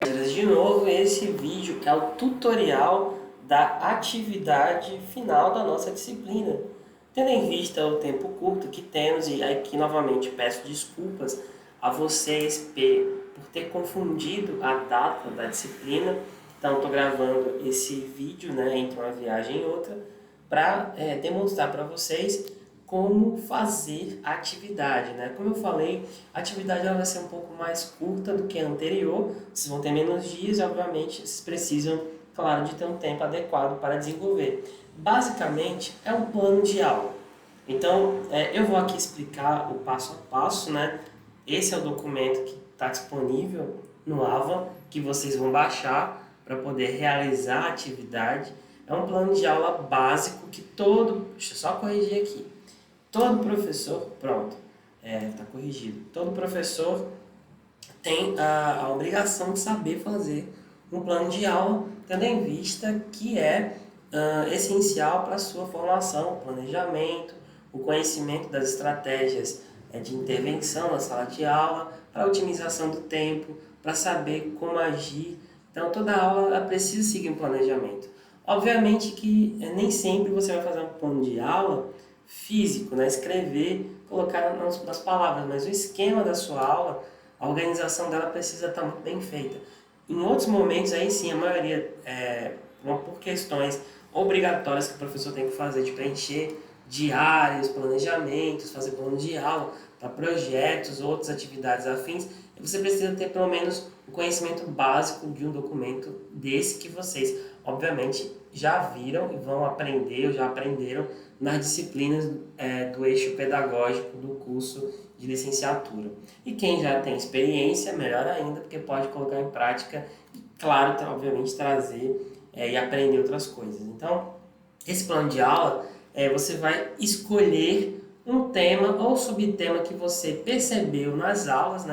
De novo, esse vídeo é o tutorial da atividade final da nossa disciplina. Tendo em vista o tempo curto que temos, e aqui novamente peço desculpas a vocês por ter confundido a data da disciplina. Então estou gravando esse vídeo, entre uma viagem e outra para demonstrar para vocês como fazer a atividade, Como eu falei, a atividade ela vai ser um pouco mais curta do que a anterior, vocês vão ter menos dias e, obviamente, vocês precisam, claro, de ter um tempo adequado para desenvolver. Basicamente, é um plano de aula. Então, eu vou aqui explicar o passo a passo, Esse é o documento que está disponível no AVA, que vocês vão baixar para poder realizar a atividade. É um plano de aula básico que deixa eu só corrigir aqui. Todo professor, pronto, está corrigido. Todo professor tem a obrigação de saber fazer um plano de aula, tendo em vista que é essencial para a sua formação, o planejamento, o conhecimento das estratégias de intervenção na sala de aula, para a otimização do tempo, para saber como agir. Então, toda aula ela precisa seguir um planejamento. Obviamente que nem sempre você vai fazer um plano de aula físico, escrever, colocar nas palavras, mas o esquema da sua aula, a organização dela precisa estar muito bem feita. Em outros momentos, aí sim, a maioria, por questões obrigatórias que o professor tem que fazer, de preencher diários, planejamentos, fazer plano de aula para projetos, outras atividades afins, você precisa ter pelo menos o conhecimento básico de um documento desse que vocês, obviamente, já viram e vão aprender, ou já aprenderam nas disciplinas do eixo pedagógico do curso de licenciatura. E quem já tem experiência, melhor ainda, porque pode colocar em prática e, claro, obviamente, trazer e aprender outras coisas. Então, esse plano de aula, você vai escolher um tema ou subtema que você percebeu nas aulas,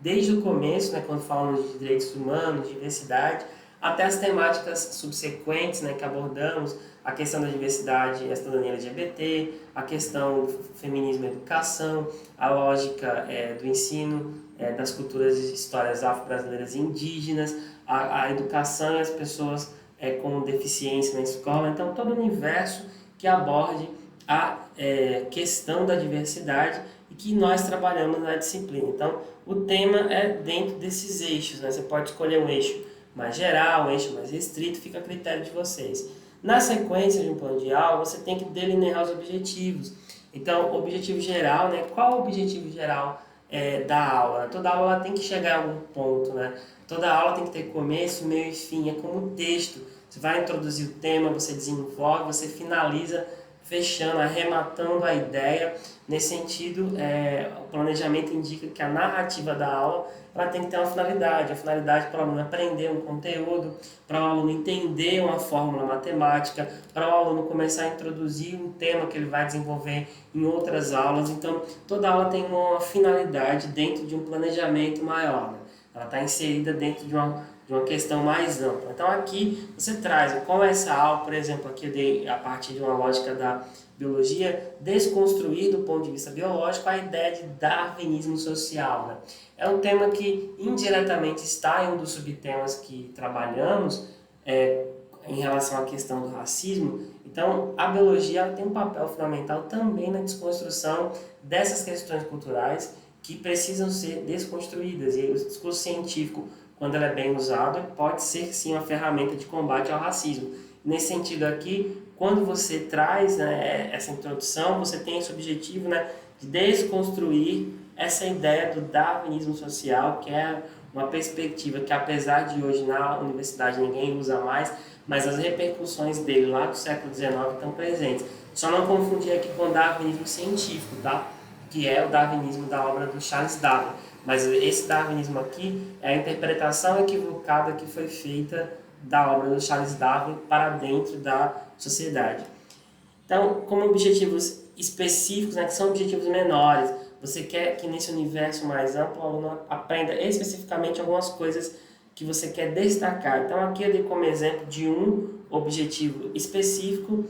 desde o começo, quando falamos de direitos humanos, diversidade, até as temáticas subsequentes que abordamos, a questão da diversidade e a cidadania LGBT, a questão do feminismo e educação, a lógica do ensino das culturas e histórias afro-brasileiras e indígenas, a educação e as pessoas com deficiência na escola. Então, todo o universo que aborde a questão da diversidade e que nós trabalhamos na disciplina. Então, o tema é dentro desses eixos. Você pode escolher um eixo mais geral, um eixo mais restrito, fica a critério de vocês. Na sequência de um plano de aula, você tem que delinear os objetivos. Então, objetivo geral, qual o objetivo geral da aula? Toda aula ela tem que chegar a algum ponto, Toda aula tem que ter começo, meio e fim, é como um texto. Você vai introduzir o tema, você desenvolve, você finaliza, fechando, arrematando a ideia. Nesse sentido, o planejamento indica que a narrativa da aula ela tem que ter uma finalidade. A finalidade para o aluno aprender um conteúdo, para o aluno entender uma fórmula matemática, para o aluno começar a introduzir um tema que ele vai desenvolver em outras aulas. Então, toda aula tem uma finalidade dentro de um planejamento maior. Ela está inserida dentro de uma questão mais ampla. Então aqui você traz, com essa aula, por exemplo, aqui eu dei a partir de uma lógica da biologia, desconstruir do ponto de vista biológico a ideia de darwinismo social. É um tema que indiretamente está em um dos subtemas que trabalhamos em relação à questão do racismo. Então a biologia ela tem um papel fundamental também na desconstrução dessas questões culturais que precisam ser desconstruídas, e o discurso científico, quando ele é bem usado, pode ser sim uma ferramenta de combate ao racismo. Nesse sentido aqui, quando você traz essa introdução, você tem esse objetivo de desconstruir essa ideia do darwinismo social, que é uma perspectiva que, apesar de hoje na universidade ninguém usa mais, mas as repercussões dele lá do século XIX estão presentes. Só não confundir aqui com o darwinismo científico, que é o darwinismo da obra do Charles Darwin. Mas esse darwinismo aqui é a interpretação equivocada que foi feita da obra do Charles Darwin para dentro da sociedade. Então, como objetivos específicos, que são objetivos menores, você quer que nesse universo mais amplo o aluno aprenda especificamente algumas coisas que você quer destacar. Então, aqui eu dei como exemplo de um objetivo específico,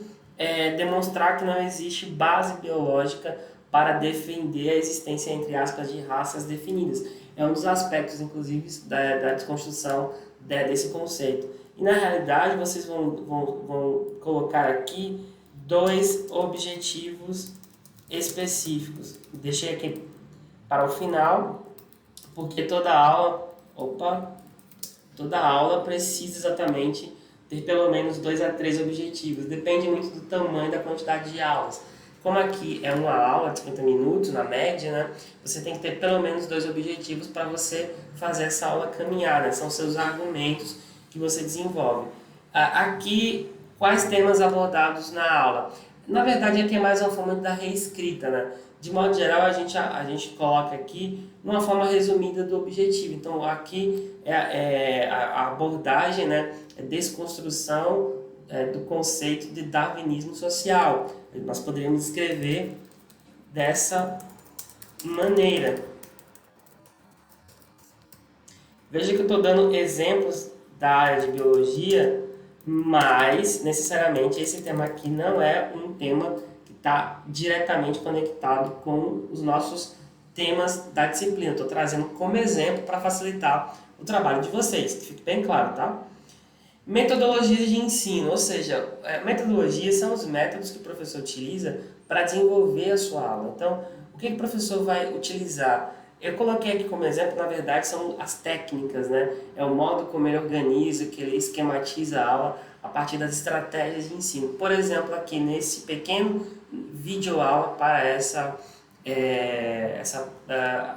demonstrar que não existe base biológica para defender a existência, entre aspas, de raças definidas. é um dos aspectos, inclusive, da desconstrução desse conceito. E, na realidade, vocês vão colocar aqui dois objetivos específicos. Deixei aqui para o final, porque toda aula precisa exatamente ter pelo menos 2 a 3 objetivos. Depende muito do tamanho e da quantidade de aulas. Como aqui é uma aula de 50 minutos, na média, né? Você tem que ter pelo menos 2 objetivos para você fazer essa aula caminhar, né? São seus argumentos que você desenvolve. Aqui, quais temas abordados na aula? Na verdade, aqui é mais uma forma da reescrita, né? De modo geral, a gente coloca aqui uma forma resumida do objetivo. Então, aqui a abordagem, né? É desconstrução do conceito de darwinismo social. Nós poderíamos escrever dessa maneira. Veja que eu estou dando exemplos da área de biologia, mas necessariamente esse tema aqui não é um tema que está diretamente conectado com os nossos temas da disciplina. Estou trazendo como exemplo para facilitar o trabalho de vocês, que fique bem claro, tá? Metodologias de ensino, ou seja, metodologias são os métodos que o professor utiliza para desenvolver a sua aula. Então, o que o professor vai utilizar? Eu coloquei aqui como exemplo, na verdade, são as técnicas, né? É o modo como ele organiza, que ele esquematiza a aula a partir das estratégias de ensino. Por exemplo, aqui nesse pequeno vídeo aula para essa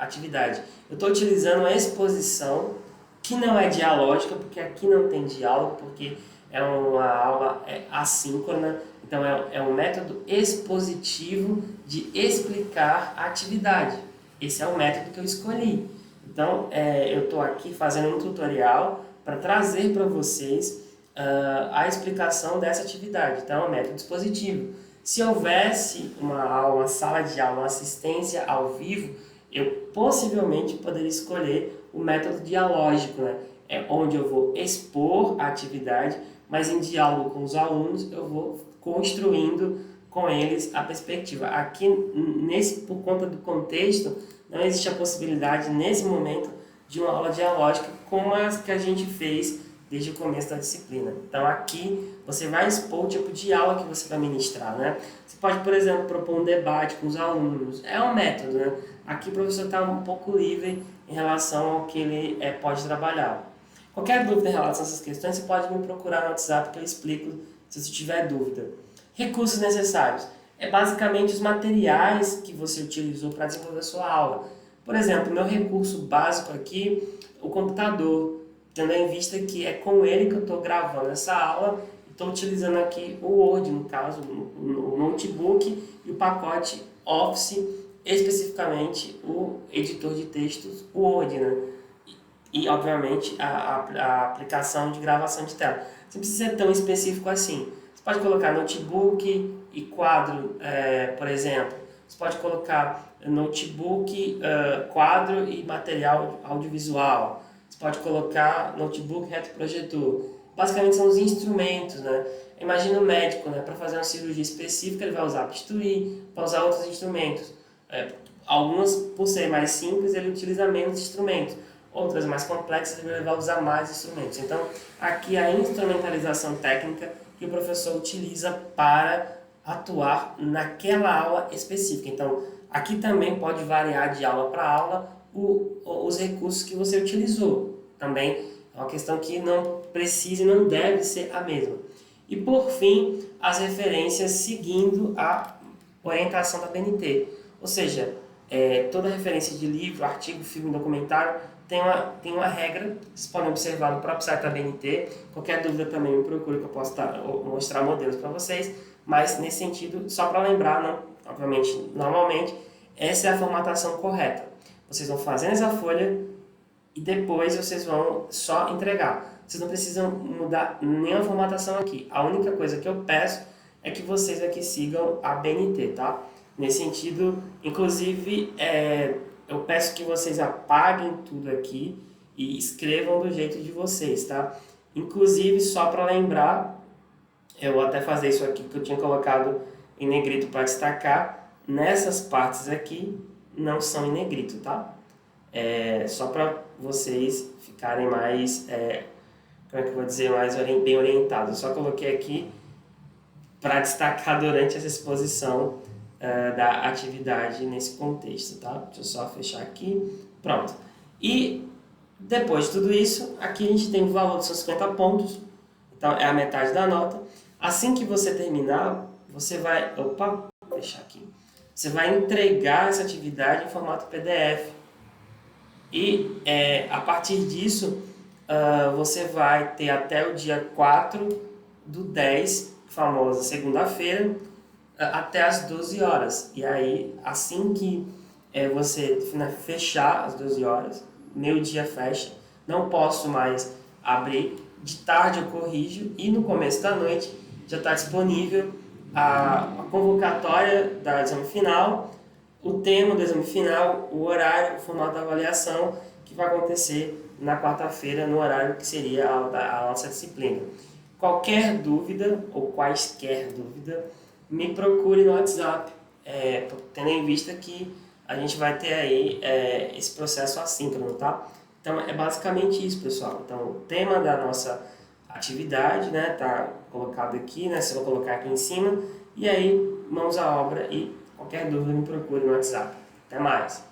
atividade. Eu estou utilizando a exposição, que não é dialógica, porque aqui não tem diálogo, porque é uma aula assíncrona, então é um método expositivo de explicar a atividade. Esse é o método que eu escolhi. Então, eu estou aqui fazendo um tutorial para trazer para vocês a explicação dessa atividade. Então, é um método expositivo. Se houvesse uma aula, uma sala de aula, uma assistência ao vivo, eu possivelmente poderia escolher o método dialógico, né? É onde eu vou expor a atividade, mas em diálogo com os alunos eu vou construindo com eles a perspectiva. Aqui, por conta do contexto, não existe a possibilidade, nesse momento, de uma aula dialógica como a que a gente fez desde o começo da disciplina. Então, aqui você vai expor o tipo de aula que você vai ministrar, né? Você pode, por exemplo, propor um debate com os alunos. É um método, né? Aqui o professor está um pouco livre em relação ao que ele pode trabalhar. Qualquer dúvida em relação a essas questões, você pode me procurar no WhatsApp que eu explico se você tiver dúvida. Recursos necessários. É basicamente os materiais que você utilizou para desenvolver a sua aula. Por exemplo, meu recurso básico aqui, o computador, tendo em vista que é com ele que eu estou gravando essa aula, estou utilizando aqui o Word, no caso, o notebook e o pacote Office, especificamente o editor de textos Word, né? E obviamente, a aplicação de gravação de tela. Você não precisa ser tão específico assim. Você pode colocar notebook e quadro, por exemplo. Você pode colocar notebook, quadro e material audiovisual. Você pode colocar notebook, retroprojetor. Basicamente são os instrumentos, né? Imagina o médico, né? Para fazer uma cirurgia específica, ele vai usar bisturi, vai usar outros instrumentos. Algumas, por ser mais simples, ele utiliza menos instrumentos. Outras mais complexas, ele vai usar mais instrumentos. Então, aqui a instrumentalização técnica que o professor utiliza para atuar naquela aula específica. Então, aqui também pode variar de aula para aula os recursos que você utilizou. Também é uma questão que não precisa e não deve ser a mesma. E, por fim, as referências seguindo a orientação da BNT. Ou seja, toda referência de livro, artigo, filme, documentário tem uma regra, vocês podem observar no próprio site da BNT. Qualquer dúvida também me procure que eu posso mostrar modelos para vocês, mas nesse sentido, só para lembrar, não, obviamente, normalmente, essa é a formatação correta. Vocês vão fazendo essa folha e depois vocês vão só entregar. Vocês não precisam mudar nenhuma formatação aqui. A única coisa que eu peço é que vocês aqui sigam a BNT, tá? Nesse sentido, inclusive, eu peço que vocês apaguem tudo aqui e escrevam do jeito de vocês, tá? Inclusive, só para lembrar, eu vou até fazer isso aqui que eu tinha colocado em negrito para destacar. Nessas partes aqui, não são em negrito, tá? Só para vocês ficarem mais, como é que eu vou dizer, mais bem orientados. Eu só coloquei aqui para destacar durante essa exposição da atividade nesse contexto, tá? Deixa eu só fechar aqui. Pronto. E depois de tudo isso, aqui a gente tem o valor dos seus 50 pontos. Então, é a metade da nota. Assim que você terminar, você vai... Opa, vou fechar aqui. Você vai entregar essa atividade em formato PDF. E a partir disso, você vai ter até o dia 4/10, famosa segunda-feira, até as 12 horas. E aí, assim que você fechar as 12 horas, meu dia fecha, não posso mais abrir. De tarde eu corrijo e no começo da noite já está disponível a convocatória do exame final, o tema do exame final, o horário, o formato da avaliação, que vai acontecer na quarta-feira, no horário que seria a nossa disciplina. Qualquer dúvida, ou quaisquer dúvida, me procure no WhatsApp, tendo em vista que a gente vai ter aí esse processo assíncrono, tá? Então, é basicamente isso, pessoal. Então, o tema da nossa atividade, né, tá colocado aqui, né, se eu vou colocar aqui em cima, e aí, mãos à obra e qualquer dúvida me procure no WhatsApp. Até mais!